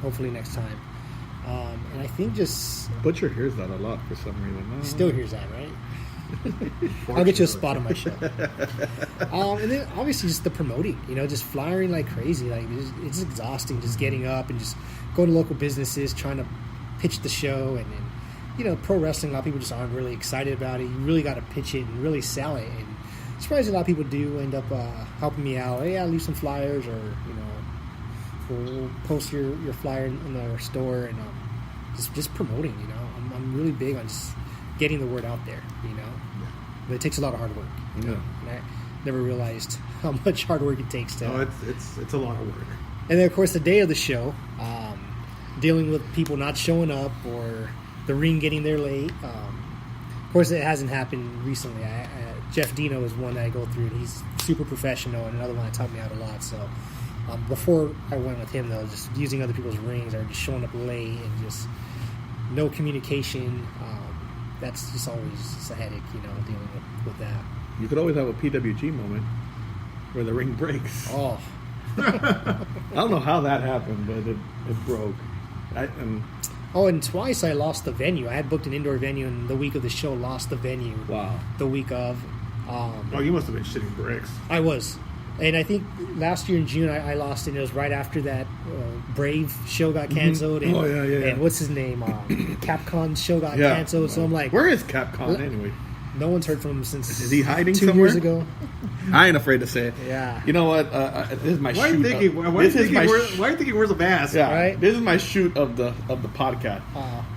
hopefully next time. And I think just Butcher hears that a lot for some reason. still hears that, right? I'll get you a spot on my show. And then obviously just the promoting, just flyering like crazy. Like it's exhausting just getting up and just going to local businesses trying to pitch the show. And pro wrestling, a lot of people just aren't really excited about it. You really got to pitch it and really sell it. And surprised a lot of people do end up helping me out. Hey, I'll leave some flyers, or we'll post your flyer in our store, and just promoting. I'm really big on just getting the word out there. But it takes a lot of hard work. And I never realized how much hard work it takes to. Oh, it's a lot of work. And then of course the day of the show, dealing with people not showing up or the ring getting there late. Of course, it hasn't happened recently. Jeff Dino is one that I go through, and he's super professional, and another one that taught me out a lot. So before I went with him, though, just using other people's rings or just showing up late and just no communication, that's just always just a headache, dealing with that. You could always have a PWG moment where the ring breaks. Oh. I don't know how that happened, but it broke. And twice I lost the venue. I had booked an indoor venue, and the week of the show lost the venue. Wow. The week of. You must have been shitting bricks. I was. And I think last year in June I lost it, and it was right after that Brave show got canceled. And, and what's his name? Capcom's show got canceled. So I'm like, where is Capcom anyway? No one's heard from him since. Is he hiding 2 somewhere? years ago? I ain't afraid to say it. Yeah. You know what? This is my why shoot. Why are you thinking we're the bass? Yeah, right? This is my shoot of the podcast.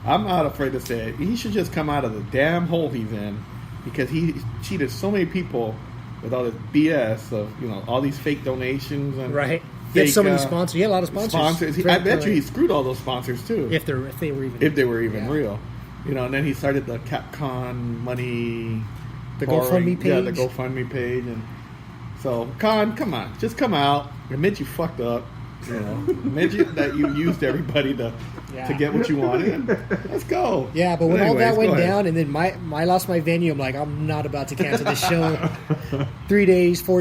I'm not afraid to say it. He should just come out of the damn hole he's in, because he cheated so many people with all this BS of all these fake donations and right. Fake, He had so many sponsors. He had a lot of sponsors. I bet you he screwed all those sponsors too. If they were even real. And then he started the Capcom money. The GoFundMe page. Yeah, the GoFundMe page. And so, Con, come on. Just come out. Admit you fucked up. Admit that you used everybody to get what you wanted. And let's go. Yeah, but when all that went down, and then I lost my venue, I'm like, I'm not about to cancel the show 4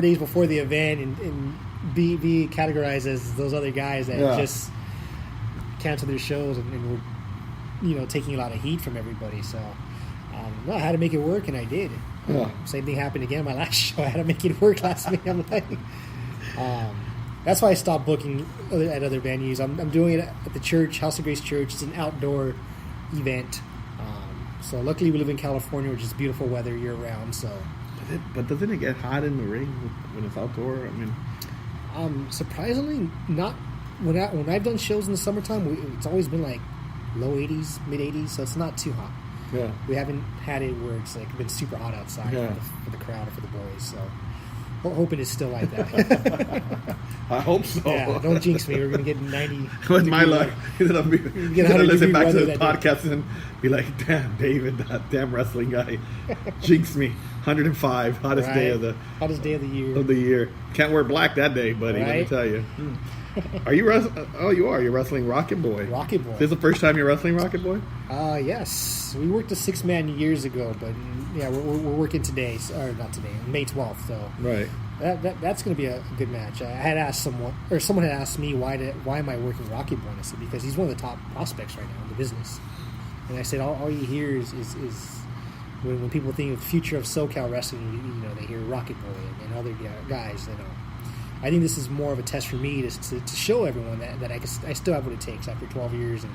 days before the event and be categorized as those other guys that just cancel their shows and were, taking a lot of heat from everybody. So, I had to make it work, and I did. Same thing happened again. My last show, I had to make it work last week. I'm like, that's why I stopped booking at other venues. I'm doing it at the church, House of Grace Church. It's an outdoor event. So luckily we live in California, which is beautiful weather year round. So, but doesn't it get hot in the ring when it's outdoor? I mean, surprisingly, not when I've done shows in the summertime. It's always been like low 80s, mid 80s, so it's not too hot. Yeah, we haven't had it where it's like been super hot outside for the crowd or for the boys. So, hoping it's still like that. I hope so. Yeah, don't jinx me. We're gonna get 90. With my luck, he's gonna listen back to the podcast and be like, "Damn, David, that damn wrestling guy, jinxed me. 105, hottest day of the year. Of the year. Can't wear black that day, buddy. Let me tell you. Are you wrestling? Oh, you are. You're wrestling Rocket Boy. Rocket Boy. This is the first time you're wrestling Rocket Boy? Yes. We worked a 6-man years ago, but yeah, we're working today, or not today, May 12th. So right. That's going to be a good match. I had asked someone had asked me why am I working Rocket Boy? And I said because he's one of the top prospects right now in the business. And I said all you hear is when people think of the future of SoCal wrestling, they hear Rocket Boy and other guys. I think this is more of a test for me to show everyone that I still have what it takes after 12 years and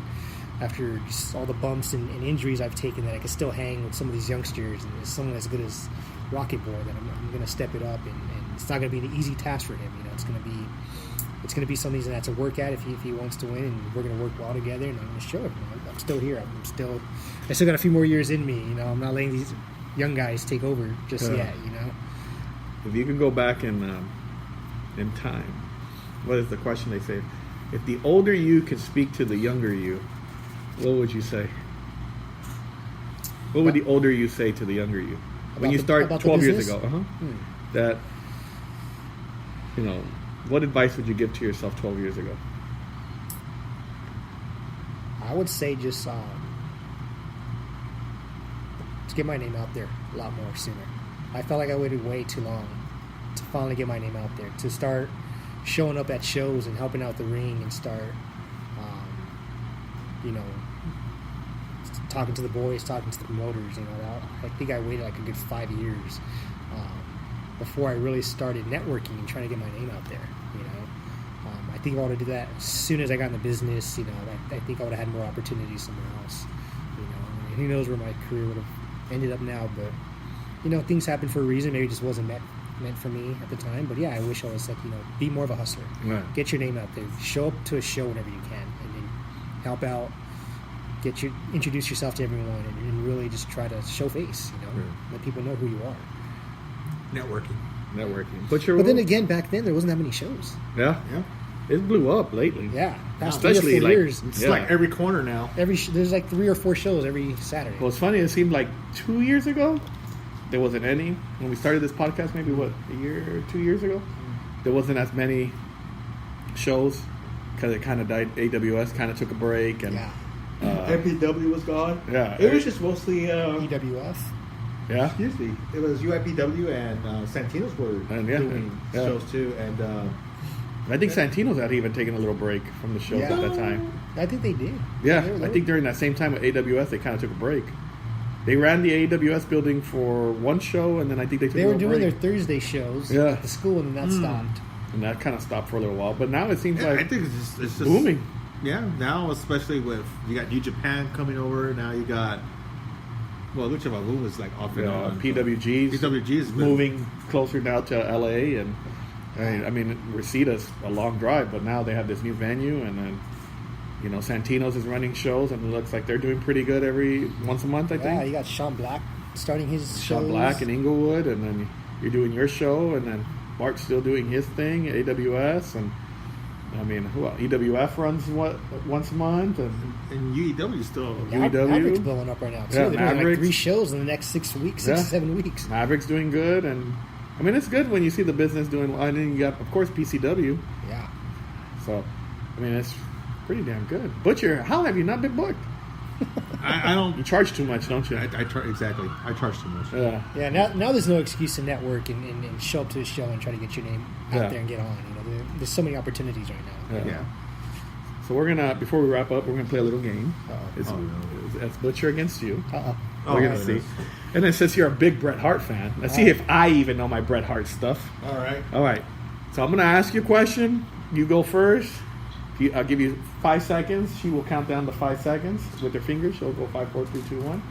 after just all the bumps and injuries I've taken, that I can still hang with some of these youngsters, and as someone as good as Rocket Boy, that I'm going to step it up, and it's not going to be an easy task for him. It's going to be something that to work at if he wants to win, and we're going to work well together, and I'm going to show everyone I'm still here. I still got a few more years in me. I'm not letting these young guys take over just yet. If you could go back in time, what is the question they say? If the older you could speak to the younger you, what would you say? What would the older you say to the younger you? When you start 12 years ago, that, what advice would you give to yourself 12 years ago? I would say just to get my name out there a lot more sooner. I felt like I waited way too long to finally get my name out there, to start showing up at shows and helping out the ring, and start you know, talking to the boys, talking to the promoters. You know, I think I waited like a good 5 years before I really started networking and trying to get my name out there. You know, I think if I would have did that as soon as I got in the business, you know, I think I would have had more opportunities somewhere else. You know, and who knows where my career would have ended up now, but you know, things happen for a reason. Maybe it just wasn't meant for me at the time. But yeah, I wish I was like, you know, be more of a hustler. Right. Get your name out there. Show up to a show whenever you can, and then help out. Introduce yourself to everyone, and really just try to show face. You know, let people know who you are. Networking. But then again, back then there wasn't that many shows. Yeah. It blew up lately. Yeah, past especially 3 or 4 years. It's like every corner now. There's like 3 or 4 shows every Saturday. Well, it's funny. It seemed like 2 years ago there wasn't any. When we started this podcast, maybe a year or 2 years ago, there wasn't as many shows because it kind of died. AWS kind of took a break, and MPW was gone. Yeah, it was just mostly EWF. Yeah, excuse me. It was UIPW and Santino's were doing shows too, and I think Santino's had even taken a little break from the shows at that time. I think they did. Yeah, I think during that same time with AWS, they kind of took a break. They ran the AWS building for one show, and then I think they were doing their Thursday shows at the school, and then that stopped. And that kind of stopped for a little while, but now it seems like I think it's just booming. Yeah, now especially with you got New Japan coming over. Now you got Lucha Vavoom was like off and on. PWG's moving closer now to LA, and I mean Resita's a long drive, but now they have this new venue, and then you know Santino's is running shows, and it looks like they're doing pretty good once a month. I think. Yeah, you got Sean Black starting his shows. Sean Black in Inglewood, and then you're doing your show, and then Mark's still doing his thing, AWS, and I mean, who else? EWF runs once a month, and UEW still. Mavericks blowing up right now too. Yeah, they're doing like 3 shows in the next 6 weeks, 7 weeks. Mavericks doing good, and I mean, it's good when you see the business doing. And then you got, of course, PCW. Yeah. So, I mean, it's pretty damn good. Butcher, how have you not been booked? I don't. You charge too much, don't you? Exactly. I charge too much. Yeah. Yeah. Now there's no excuse to network and show up to a show and try to get your name out there and get on. You know, there's so many opportunities right now. Yeah. So we're gonna, before we wrap up, we're gonna play a little game. It's Butcher against you. We're gonna see. And then since you're a big Bret Hart fan, let's see if I even know my Bret Hart stuff. All right. So I'm gonna ask you a question. You go first. I'll give you 5 seconds. She will count down to 5 seconds with her fingers. She'll go 5, 4, 3, 2, 1.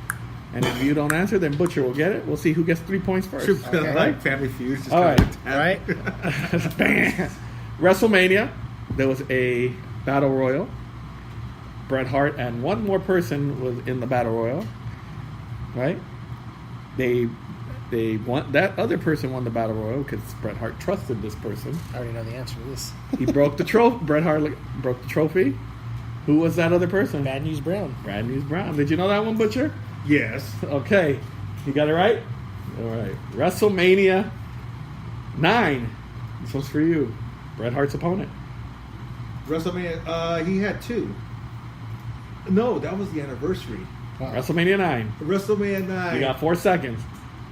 And if you don't answer, then Butcher will get it. We'll see who gets 3 points first. Okay. Like Family Feud. All right. Bam. WrestleMania, there was a Battle Royal. Bret Hart and one more person was in the Battle Royal. Right? They won. That other person won the Battle Royal because Bret Hart trusted this person. I already know the answer to this. He broke the trophy. Bret Hart broke the trophy. Who was that other person? Bad News Brown. Bad News Brown. Did you know that one, Butcher? Yes. Okay. You got it right? All right. WrestleMania 9. This one's for you. Bret Hart's opponent. WrestleMania, he had 2. No, that was the anniversary. WrestleMania 9. WrestleMania 9. You got 4 seconds.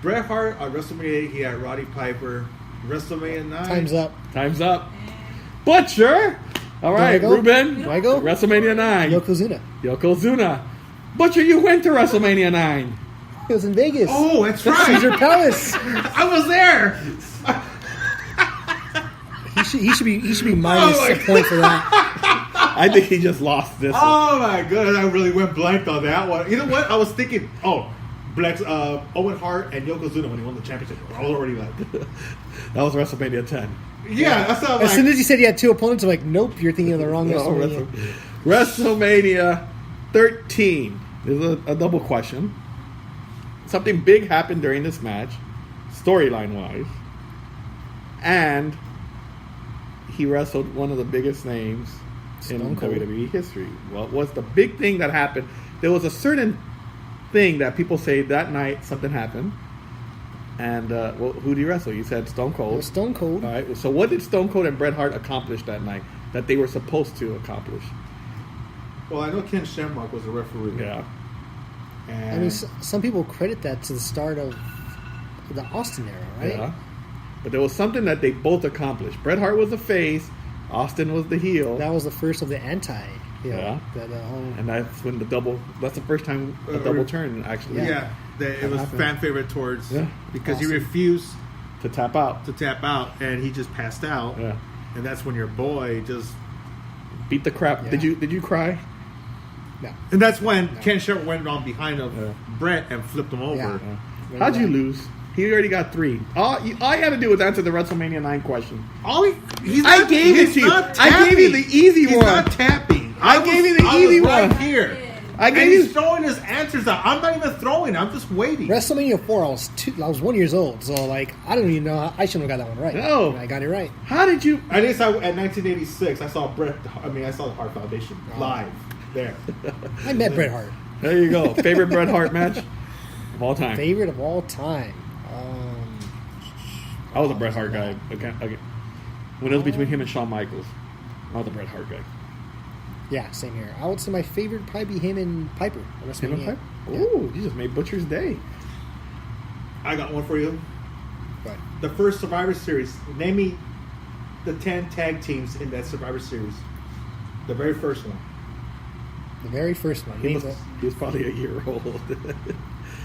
Bret Hart on WrestleMania 8, he had Roddy Piper. WrestleMania 9. Time's up. Butcher! All right, Ruben. Do I go? WrestleMania 9. Yokozuna. Butcher, you went to WrestleMania 9. It was in Vegas. Oh, that's right. Caesar Palace. I was there. He should be minus a point for that. I think he just lost this one. Oh my goodness, I really went blank on that one. You know what? I was thinking, Owen Hart and Yokozuna when he won the championship. I was already like, that was WrestleMania 10. Yeah, that's how. As soon as you said you had 2 opponents, I'm like, nope, you're thinking of the wrong WrestleMania. WrestleMania 13. This is a double question. Something big happened during this match, storyline wise, and he wrestled one of the biggest names in WWE history. What was the big thing that happened? There was a certain thing that people say that night something happened. And who did he wrestle? You said Stone Cold. It was Stone Cold. All right. So what did Stone Cold and Bret Hart accomplish that night that they were supposed to accomplish? Well, I know Ken Shamrock was a referee. Yeah. And I mean, some people credit that to the start of the Austin era, right? Yeah. But there was something that they both accomplished. Bret Hart was the face. Austin was the heel. That was the first of the anti. Yeah. The whole, And that's when that's the first time a double turn, actually. Yeah, it was happened. fan favorite towards because he Awesome. refused To tap out. to tap out, and he just passed out. Yeah. And that's when your boy just. Beat the crap. Yeah. Did you cry? no. And that's when Ken Sharp went on behind of Yeah. Brett and flipped him over. Yeah. How'd you lose? He already got 3. All you had to do was answer the WrestleMania 9 question. He's I not, gave it he's to you. not I gave you the tapping. easy He's one. not tapping. I gave you the easy right one. here. I And gave he's you. throwing his answers out. I'm not even throwing. I'm just waiting. WrestleMania 4, I was 1 years old, so like I don't even know. I shouldn't have got that one right. No. And I got it right. How did you? I think at 1986, I saw I saw the Hart Foundation live there. I met Bret Hart. There you go. Favorite Bret Hart match of all time. Favorite of all time. I was a Bret Hart guy. Okay. When it was between him and Shawn Michaels, I was a Bret Hart guy. Yeah, same here. I would say my favorite would probably be him and Piper. at Him and WrestleMania. Piper? Yeah. Ooh, you just made Butcher's day. I got one for you. But The first Survivor Series. Name me the 10 tag teams in that Survivor Series. The very first one. the very first one. He Names was probably a year old.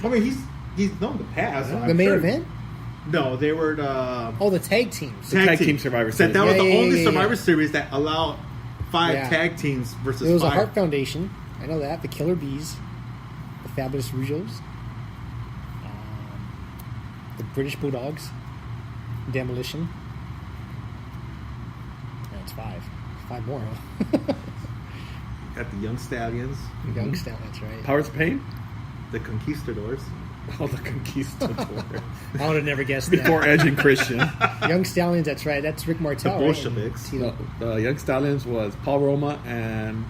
I mean, he's known the past. the I'm main sure. event? No, they were the Oh, the tag teams. Tag team Survivor Series. That was Yeah, the yeah, only yeah, Survivor yeah. Series that allowed 5 Yeah. tag teams versus It was 5. the Hart Foundation. I know that. The Killer Bees. The Fabulous Rougeos. The British Bulldogs. Demolition. That's 5. 5 more, huh? Got the Young Stallions, Youngstown, that's right. Powers of Pain? the Conquistadors. Oh, the Conquistador. I would have never guessed Before Edge and Christian. that. Young Stallions, that's right. That's Rick Martel. The right? Bolsheviks. And No, Tito. the Young Stallions was Paul Roma and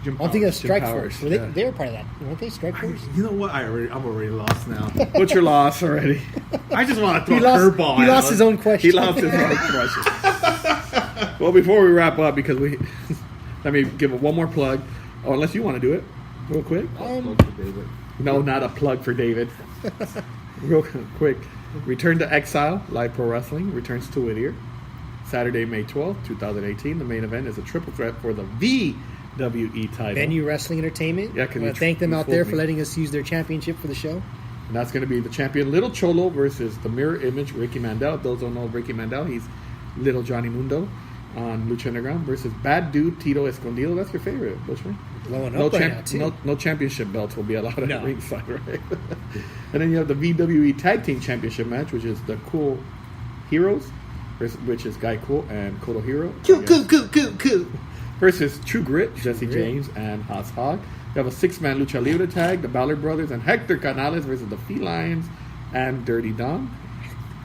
Jim I'm thinking of Jim Strike Powers, Force. They were part of that. Weren't they? Strike Force? You know what? I'm already lost now. What's your loss already? I just want to throw He a lost, curveball. he at lost him. his own question. He lost his own question. Well, before we wrap up, because let me give one more plug. Oh, unless you want to do it, real quick. No, not a plug for David. Real quick. Return to Exile, Live Pro Wrestling, returns to Whittier. Saturday, May 12th, 2018. The main event is a triple threat for the VWE title. Venue Wrestling Entertainment. Yeah, I 'cause want you to thank them you out there fooled for me. letting us use their championship for the show. And that's going to be the champion Little Cholo versus the mirror image Ricky Mandel. Those don't know Ricky Mandel. He's Little Johnny Mundo on Lucha Underground versus Bad Dude Tito Escondido. That's your favorite, Butcher? Blowing No, up right now, too. no championship belts will be allowed at No. ringside, right? And then you have the VWE Tag Team Championship match, which is the Cool Heroes, which is Guy Cool and Kodo Hero. Cool. Versus True Grit, Jesse Grit. James and Haas Hog. You have a 6-man Lucha Libre tag, the Ballard Brothers and Hector Canales versus the Felines and Dirty Dom.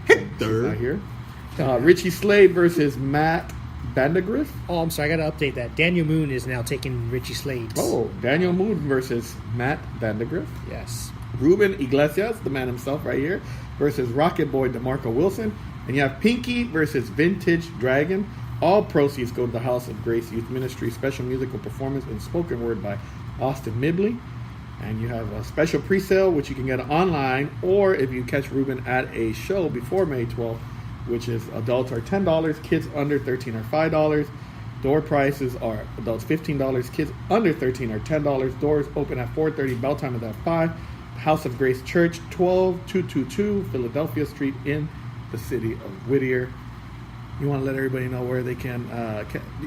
He's not here. Richie Slade versus Matt Vandegrift. Oh, I'm sorry. I got to update that. Daniel Moon is now taking Richie Slade's. Oh, Daniel Moon versus Matt Vandegrift. Yes. Ruben Iglesias, the man himself right here, versus Rocket Boy DeMarco Wilson. And you have Pinky versus Vintage Dragon. All proceeds go to the House of Grace Youth Ministry. Special musical performance and spoken word by Austin Mibley. And you have a special pre-sale, which you can get online, or if you catch Ruben at a show before May 12th, which is adults are $10, kids under 13 are $5. Door prices are adults $15, kids under 13 are $10. Doors open at 4:30, bell time is at 5. House of Grace Church, 12222 Philadelphia Street in the city of Whittier. You want to let everybody know where they can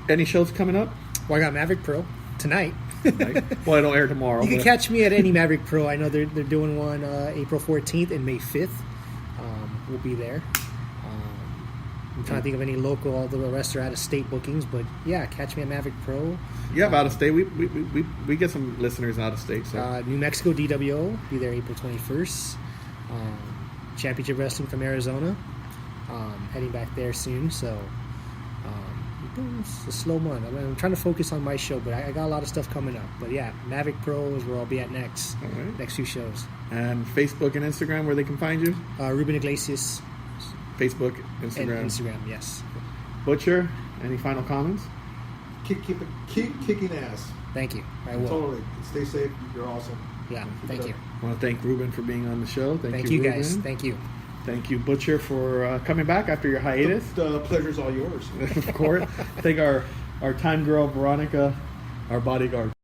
any shows coming up? Well, I got Maverick Pro tonight. Right? Well, it'll air tomorrow. You can but- catch me at any Maverick Pro. I know they're doing one April 14th and May 5th. We'll be there. I'm trying to think of any local, all the rest are out-of-state bookings. But, yeah, catch me at Maverick Pro. You have out of state. We get some listeners out of state. So New Mexico DWO, be there April 21st. Championship Wrestling from Arizona. Heading back there soon. So, it's a slow month. I'm trying to focus on my show, but I got a lot of stuff coming up. But, yeah, Maverick Pro is where I'll be at next. All right. Next few shows. and Facebook and Instagram, where they can find you. Ruben Iglesias Facebook, and Instagram. Instagram, yes. Butcher, any final comments? Keep kicking ass. Thank you. I will. Totally. Stay safe. You're awesome. Yeah, thank you. I want to thank Ruben for being on the show. Thank you, guys. Ruben. Thank you. Thank you, Butcher, for coming back after your hiatus. The pleasure's all yours. Of course. Thank our time girl, Veronica our bodyguard.